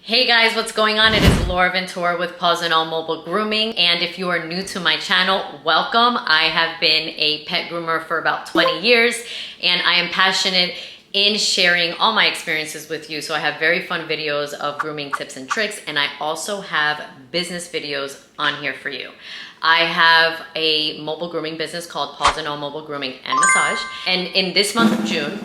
Hey guys, what's going on? It is Laura Ventura with Pawz and All Mobile Grooming. And if you are new to my channel, welcome. I have been a pet groomer for about 20 years and I am passionate in sharing all my experiences with you. So I have very fun videos of grooming tips and tricks, and I also have business videos on here for you. I have a mobile grooming business called Pawz and All Mobile Grooming and Massage. And in this month of June,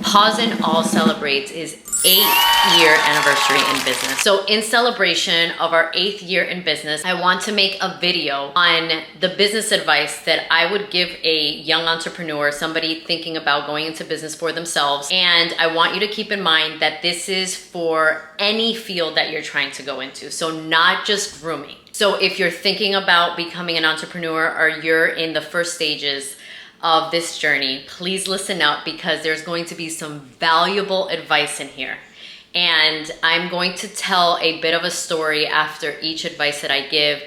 Pawz and All celebrates its 8th year anniversary in business. So in celebration of our 8th year in business, I want to make a video on the business advice that I would give a young entrepreneur, somebody thinking about going into business for themselves. And I want you to keep in mind that this is for any field that you're trying to go into. So not just grooming. So if you're thinking about becoming an entrepreneur or you're in the first stages of this journey, please listen up because there's going to be some valuable advice in here. And I'm going to tell a bit of a story after each advice that I give,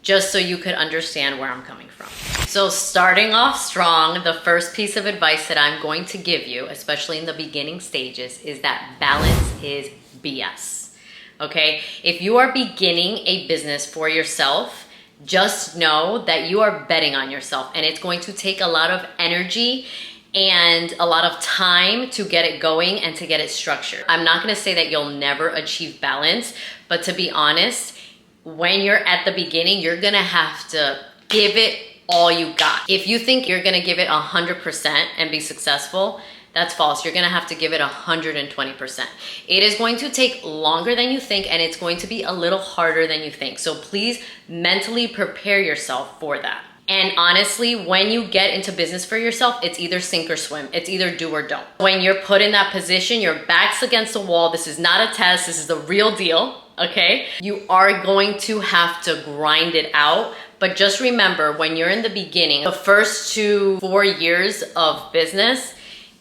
just so you could understand where I'm coming from. So starting off strong, the first piece of advice that I'm going to give you, especially in the beginning stages, is that balance is BS. Okay, if you are beginning a business for yourself, just know that you are betting on yourself, and it's going to take a lot of energy and a lot of time to get it going and to get it structured. I'm not going to say that you'll never achieve balance, but to be honest, when you're at the beginning, you're going to have to give it all you got. If you think you're going to give it 100% and be successful, that's false. You're gonna have to give it 120%. It is going to take longer than you think, and it's going to be a little harder than you think. So please mentally prepare yourself for that. And honestly, when you get into business for yourself, it's either sink or swim. It's either do or don't. When you're put in that position, your back's against the wall. This is not a test. This is the real deal, okay? You are going to have to grind it out. But just remember, when you're in the beginning, the first 2 to 4 years of business,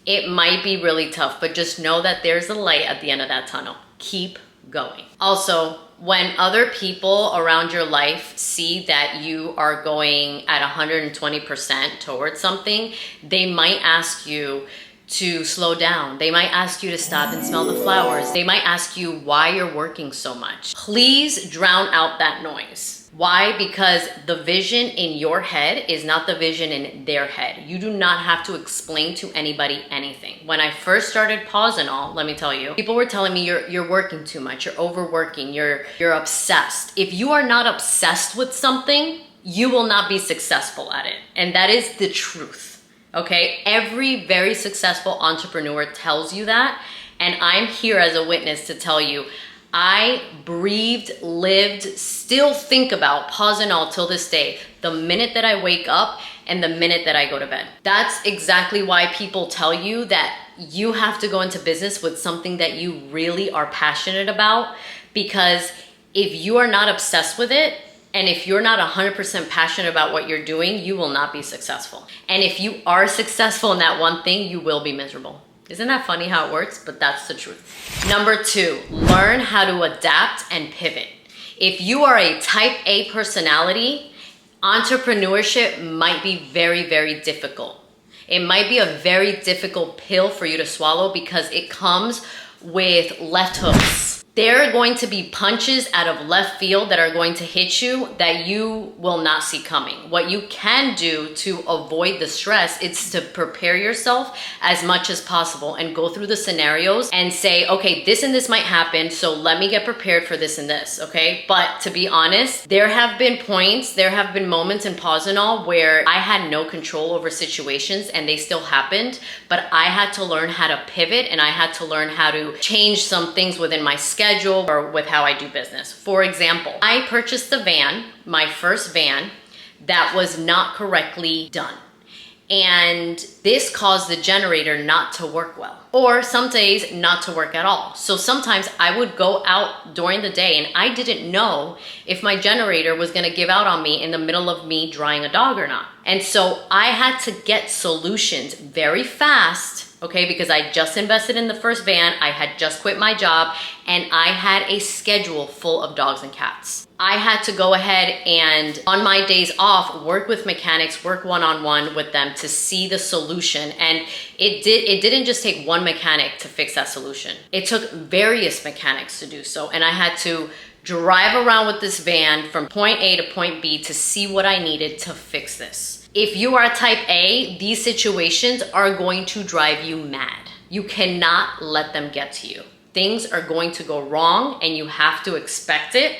it might be really tough, but just know that there's a light at the end of that tunnel. Keep going. Also, when other people around your life see that you are going at 120% towards something, they might ask you to slow down. They might ask you to stop and smell the flowers. They might ask you why you're working so much. Please drown out that noise. Why? Because the vision in your head is not the vision in their head. You do not have to explain to anybody anything. When I first started Pawz and All, let me tell you, people were telling me you're working too much, you're overworking, you're obsessed. If you are not obsessed with something, you will not be successful at it. And that is the truth. Okay? Every very successful entrepreneur tells you that. And I'm here as a witness to tell you, I breathed, lived, still think about Pawz and All till this day, the minute that I wake up and the minute that I go to bed. That's exactly why people tell you that you have to go into business with something that you really are passionate about, because if you are not obsessed with it, and if you're not 100% passionate about what you're doing, you will not be successful. And if you are successful in that one thing, you will be miserable. Isn't that funny how it works? But that's the truth. Number 2, learn how to adapt and pivot. If you are a type A personality, entrepreneurship might be very, very difficult. It might be a very difficult pill for you to swallow because it comes with left hooks. There are going to be punches out of left field that are going to hit you that you will not see coming. What you can do to avoid the stress is to prepare yourself as much as possible and go through the scenarios and say, okay, this and this might happen, so let me get prepared for this and this, okay? But to be honest, there have been points, there have been moments in Pawz and All where I had no control over situations and they still happened, but I had to learn how to pivot and I had to learn how to change some things within my schedule or with how I do business. For example, I purchased a van, my first van, that was not correctly done. And this caused the generator not to work well, or some days not to work at all. So sometimes I would go out during the day and I didn't know if my generator was gonna give out on me in the middle of me drying a dog or not. And so I had to get solutions very fast okay? Because I just invested in the first van, I had just quit my job, and I had a schedule full of dogs and cats. I had to go ahead and on my days off, work with mechanics, work one-on-one with them to see the solution. And it didn't just take one mechanic to fix that solution. It took various mechanics to do so. And I had to drive around with this van from point A to point B to see what I needed to fix this. If you are type A, these situations are going to drive you mad. You cannot let them get to you. Things are going to go wrong and you have to expect it,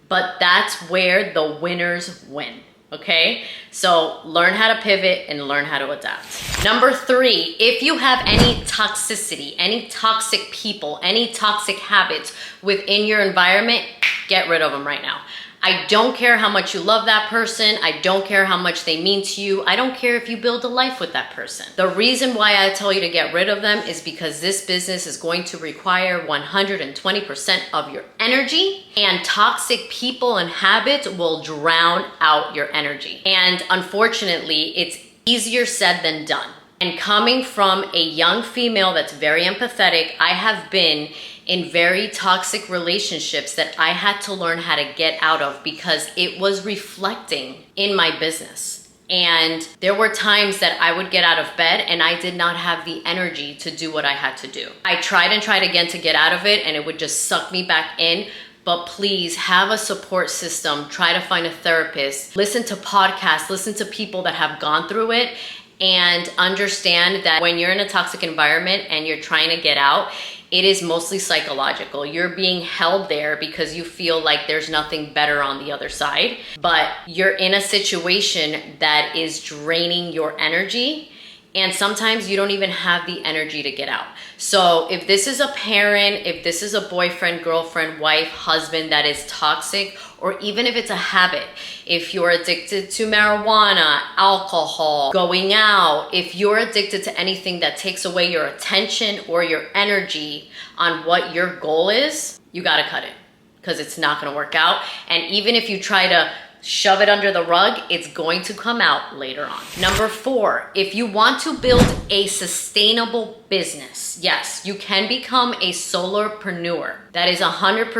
but that's where the winners win, okay? So learn how to pivot and learn how to adapt. Number 3, if you have any toxicity, any toxic people, any toxic habits within your environment, get rid of them right now. I don't care how much you love that person. I don't care how much they mean to you. I don't care if you build a life with that person. The reason why I tell you to get rid of them is because this business is going to require 120% of your energy, and toxic people and habits will drown out your energy. And unfortunately, it's easier said than done. And coming from a young female that's very empathetic, I have been in very toxic relationships that I had to learn how to get out of because it was reflecting in my business. And there were times that I would get out of bed and I did not have the energy to do what I had to do. I tried and tried again to get out of it and it would just suck me back in. But please have a support system. Try to find a therapist. Listen to podcasts. Listen to people that have gone through it. And understand that when you're in a toxic environment and you're trying to get out, it is mostly psychological. You're being held there because you feel like there's nothing better on the other side, but you're in a situation that is draining your energy. And sometimes you don't even have the energy to get out. So if this is a parent, if this is a boyfriend, girlfriend, wife, husband that is toxic, or even if it's a habit, if you're addicted to marijuana, alcohol, going out, if you're addicted to anything that takes away your attention or your energy on what your goal is, you gotta cut it because it's not gonna work out. And even if you try to shove it under the rug, it's going to come out later on. Number 4, if you want to build a sustainable business, yes, you can become a solopreneur. That is 100%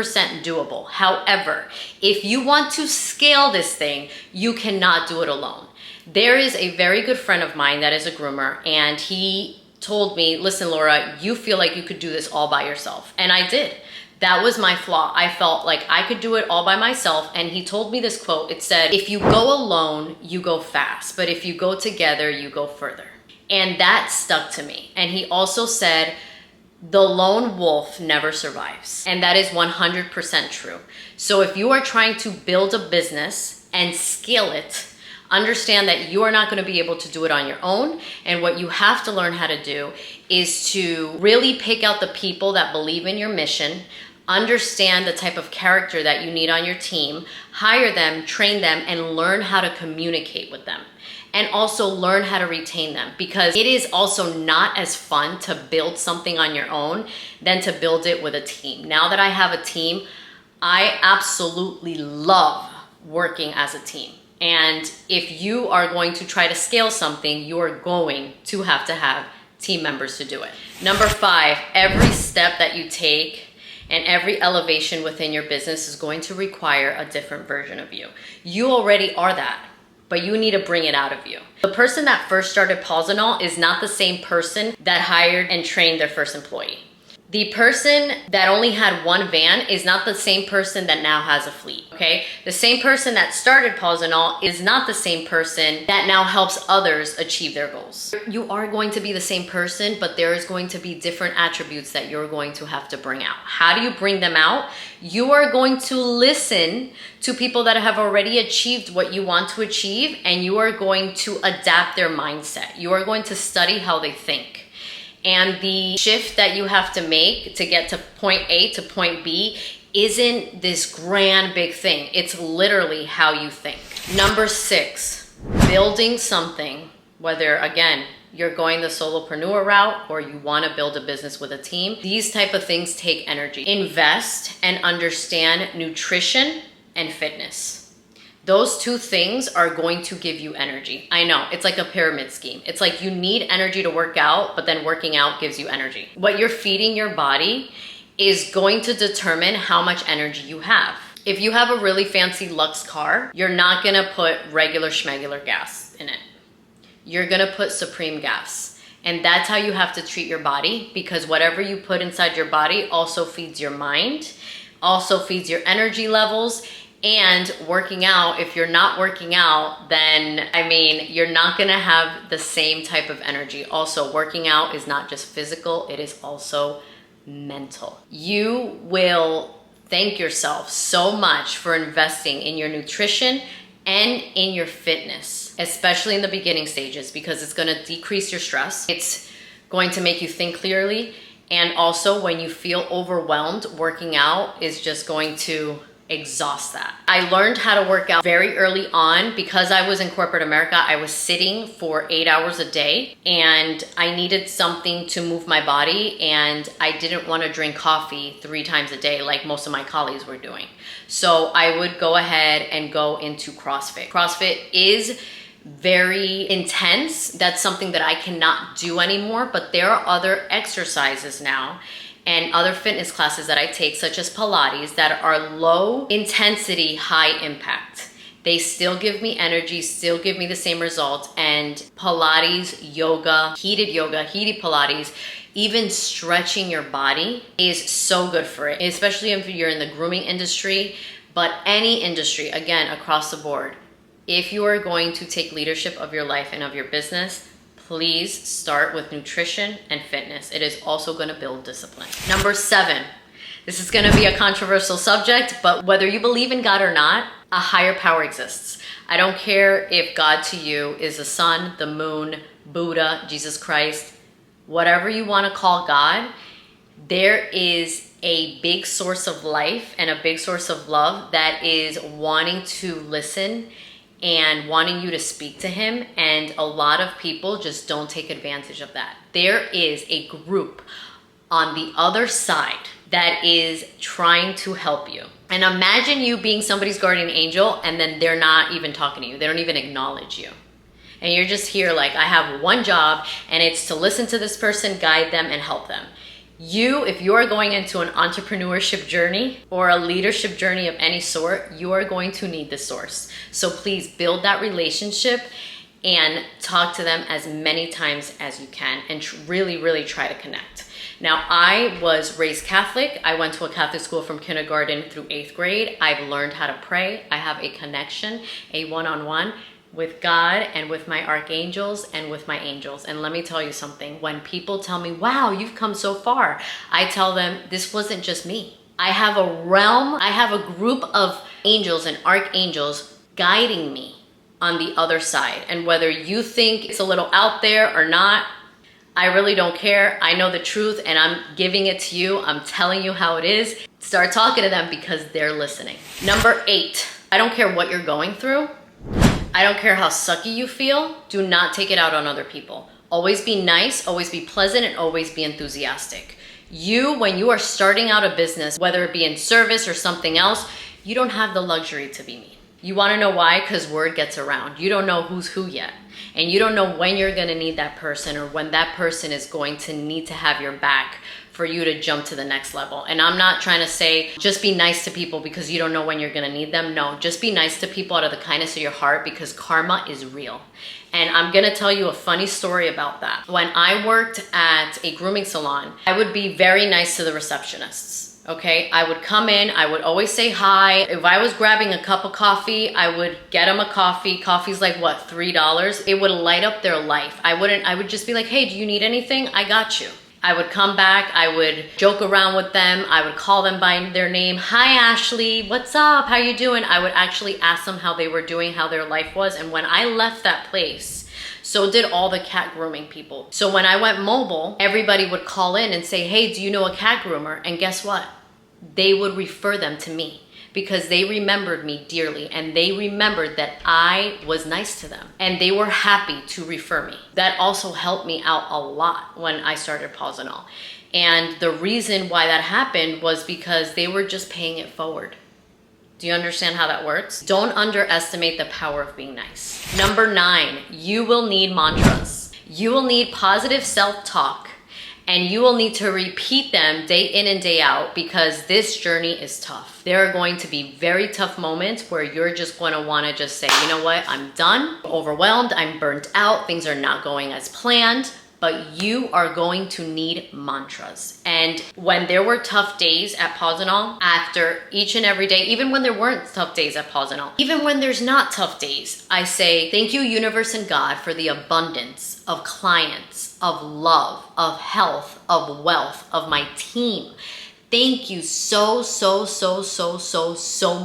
doable. However, if you want to scale this thing, you cannot do it alone. There is a very good friend of mine that is a groomer, and he told me, listen, Laura, you feel like you could do this all by yourself. And I did. That was my flaw. I felt like I could do it all by myself. And he told me this quote. It said, if you go alone, you go fast. But if you go together, you go further. And that stuck to me. And he also said, the lone wolf never survives. And that is 100% true. So if you are trying to build a business and scale it, understand that you are not going to be able to do it on your own. And what you have to learn how to do is to really pick out the people that believe in your mission, understand the type of character that you need on your team, hire them, train them, and learn how to communicate with them. And also learn how to retain them, because it is also not as fun to build something on your own than to build it with a team. Now that I have a team, I absolutely love working as a team. And if you are going to try to scale something, you are going to have team members to do it. Number 5, every step that you take and every elevation within your business is going to require a different version of you. You already are that, but you need to bring it out of you. The person that first started Pawz and All is not the same person that hired and trained their first employee. The person that only had one van is not the same person that now has a fleet, okay? The same person that started Pawz and All is not the same person that now helps others achieve their goals. You are going to be the same person, but there is going to be different attributes that you're going to have to bring out. How do you bring them out? You are going to listen to people that have already achieved what you want to achieve, and you are going to adapt their mindset. You are going to study how they think. And the shift that you have to make to get to point A to point B isn't this grand big thing. It's literally how you think. Number 6, building something, whether again, you're going the solopreneur route or you want to build a business with a team, these type of things take energy. Invest and understand nutrition and fitness. Those two things are going to give you energy. I know, it's like a pyramid scheme. It's like you need energy to work out, but then working out gives you energy. What you're feeding your body is going to determine how much energy you have. If you have a really fancy Lux car, you're not gonna put regular schmegular gas in it. You're gonna put Supreme gas. And that's how you have to treat your body, because whatever you put inside your body also feeds your mind, also feeds your energy levels. And working out, if you're not working out, then I mean, you're not gonna have the same type of energy. Also, working out is not just physical, it is also mental. You will thank yourself so much for investing in your nutrition and in your fitness, especially in the beginning stages, because it's gonna decrease your stress. It's going to make you think clearly. And also when you feel overwhelmed, working out is just going to exhaust that. I learned how to work out very early on because I was in corporate America. I was sitting for 8 hours a day and I needed something to move my body, and I didn't want to drink coffee 3 times a day like most of my colleagues were doing. So I would go ahead and go into CrossFit. CrossFit is very intense. That's something that I cannot do anymore, but there are other exercises now and other fitness classes that I take, such as Pilates, that are low intensity, high impact. They still give me energy, still give me the same results. And Pilates, yoga, heated Pilates, even stretching your body is so good for it, especially if you're in the grooming industry, but any industry, again, across the board. If you are going to take leadership of your life and of your business, please start with nutrition and fitness. It is also gonna build discipline. Number 7, this is gonna be a controversial subject, but whether you believe in God or not, a higher power exists. I don't care if God to you is the sun, the moon, Buddha, Jesus Christ, whatever you wanna call God, there is a big source of life and a big source of love that is wanting to listen and wanting you to speak to him, and a lot of people just don't take advantage of that. There is a group on the other side that is trying to help you. And imagine you being somebody's guardian angel and then they're not even talking to you. They don't even acknowledge you. And you're just here like, I have one job and it's to listen to this person, guide them, and help them. If you are going into an entrepreneurship journey or a leadership journey of any sort, you are going to need this source. So please build that relationship and talk to them as many times as you can, and really, really try to connect. Now, I was raised Catholic. I went to a Catholic school from kindergarten through 8th grade. I've learned how to pray. I have a connection, a one-on-one with God and with my archangels and with my angels. And let me tell you something, when people tell me, wow, you've come so far, I tell them this wasn't just me. I have a realm, I have a group of angels and archangels guiding me on the other side. And whether you think it's a little out there or not, I really don't care. I know the truth and I'm giving it to you. I'm telling you how it is. Start talking to them because they're listening. Number 8, I don't care what you're going through. I don't care how sucky you feel. Do not take it out on other people. Always be nice, always be pleasant, and always be enthusiastic. When you are starting out a business, whether it be in service or something else, you don't have the luxury to be mean. You wanna know why? Because word gets around. You don't know who's who yet. And you don't know when you're gonna need that person or when that person is going to need to have your back for you to jump to the next level. And I'm not trying to say just be nice to people because you don't know when you're gonna need them. No, just be nice to people out of the kindness of your heart, because karma is real. And I'm gonna tell you a funny story about that. When I worked at a grooming salon, I would be very nice to the receptionists. Okay, I would come in, I would always say hi. If I was grabbing a cup of coffee, I would get them a coffee. Coffee's like what, $3? It would light up their life. I would just be like, hey, do you need anything? I got you. I would come back, I would joke around with them, I would call them by their name. Hi Ashley, what's up, how you doing? I would actually ask them how they were doing, how their life was. And when I left that place, so did all the cat grooming people. So when I went mobile, everybody would call in and say, hey, do you know a cat groomer? And guess what? They would refer them to me, because they remembered me dearly and they remembered that I was nice to them and they were happy to refer me. That also helped me out a lot when I started Pawz and All. And the reason why that happened was because they were just paying it forward. Do you understand how that works? Don't underestimate the power of being nice. Number 9, you will need mantras. You will need positive self-talk, and you will need to repeat them day in and day out because this journey is tough. There are going to be very tough moments where you're just going to want to just say, you know what, I'm done, I'm overwhelmed, I'm burnt out, things are not going as planned. But you are going to need mantras. And when there were tough days at Pawz and All, after each and every day, even when there weren't tough days at Pawz and All, even when there's not tough days, I say, thank you, universe and God, for the abundance of clients, of love, of health, of wealth, of my team. Thank you so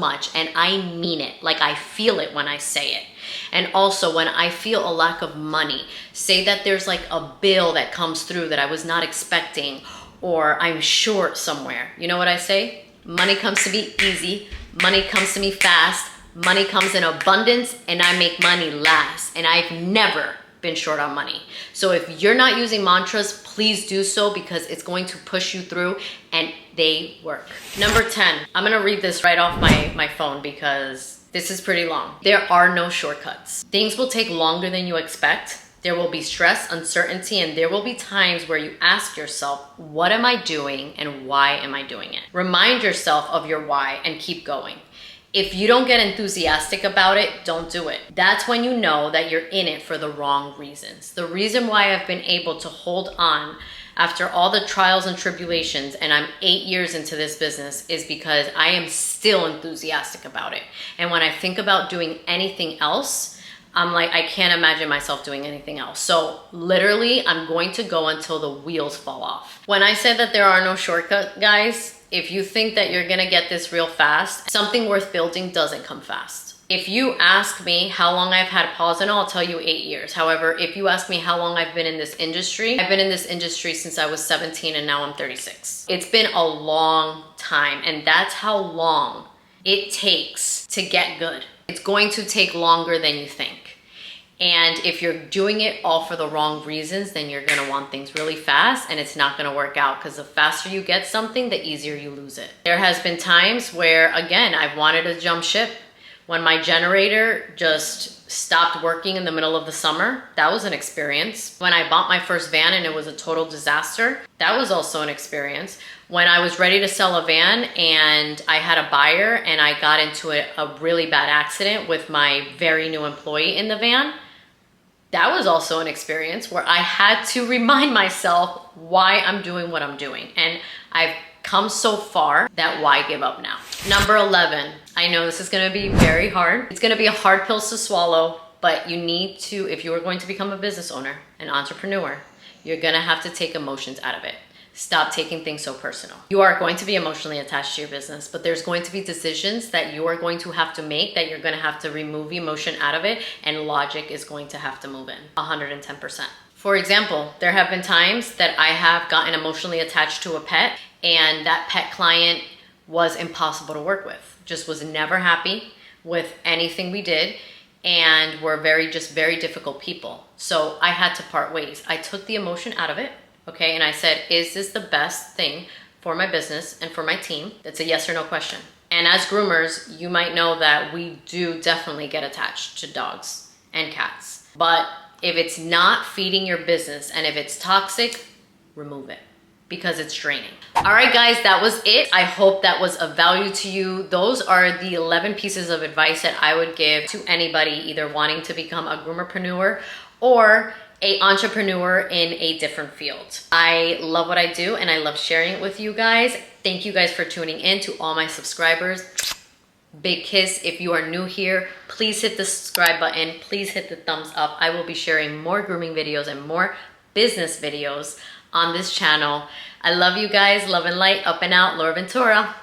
much. And I mean it. Like, I feel it when I say it. And also when I feel a lack of money, say that there's like a bill that comes through that I was not expecting, or I'm short somewhere. You know what I say? Money comes to me easy. Money comes to me fast. Money comes in abundance, and I make money last. And I've never been short on money. So if you're not using mantras, please do so because it's going to push you through and they work. Number 10, I'm gonna read this right off my phone because this is pretty long. There are no shortcuts. Things will take longer than you expect. There will be stress, uncertainty, and there will be times where you ask yourself, what am I doing and why am I doing it? Remind yourself of your why and keep going. If you don't get enthusiastic about it, don't do it. That's when you know that you're in it for the wrong reasons. The reason why I've been able to hold on after all the trials and tribulations, and I'm 8 years into this business, is because I am still enthusiastic about it. And when I think about doing anything else, I'm like, I can't imagine myself doing anything else. So literally, I'm going to go until the wheels fall off. When I said that there are no shortcuts, guys, if you think that you're gonna get this real fast, something worth building doesn't come fast. If you ask me how long I've had Pawz and All, I'll tell you 8 years. However, if you ask me how long I've been in this industry, I've been in this industry since I was 17 and now I'm 36. It's been a long time, and that's how long it takes to get good. It's going to take longer than you think. And if you're doing it all for the wrong reasons, then you're gonna want things really fast and it's not gonna work out, because the faster you get something, the easier you lose it. There has been times where, again, I've wanted to jump ship. When my generator just stopped working in the middle of the summer, that was an experience. When I bought my first van and it was a total disaster, that was also an experience. When I was ready to sell a van and I had a buyer and I got into a really bad accident with my very new employee in the van, that was also an experience where I had to remind myself why I'm doing what I'm doing. And I've come so far that why give up now? Number 11, I know this is gonna be very hard. It's gonna be a hard pill to swallow, but you need to, if you are going to become a business owner, an entrepreneur, you're gonna have to take emotions out of it. Stop taking things so personal. You are going to be emotionally attached to your business, but there's going to be decisions that you are going to have to make that you're going to have to remove emotion out of it, and logic is going to have to move in 110%. For example, there have been times that I have gotten emotionally attached to a pet, and that pet client was impossible to work with. Just was never happy with anything we did, and were very difficult people. So I had to part ways. I took the emotion out of it. Okay, and I said, is this the best thing for my business and for my team? That's a yes or no question. And as groomers, you might know that we do definitely get attached to dogs and cats. But if it's not feeding your business and if it's toxic, remove it, because it's draining. All right, guys, that was it. I hope that was of value to you. Those are the 11 pieces of advice that I would give to anybody either wanting to become a groomer-preneur or an entrepreneur in a different field. I love what I do and I love sharing it with you guys. Thank you guys for tuning in. To all my subscribers, big kiss. If you are new here, please hit the subscribe button. Please hit the thumbs up. I will be sharing more grooming videos and more business videos on this channel. I love you guys. Love and light. Up and out. Laura Ventura.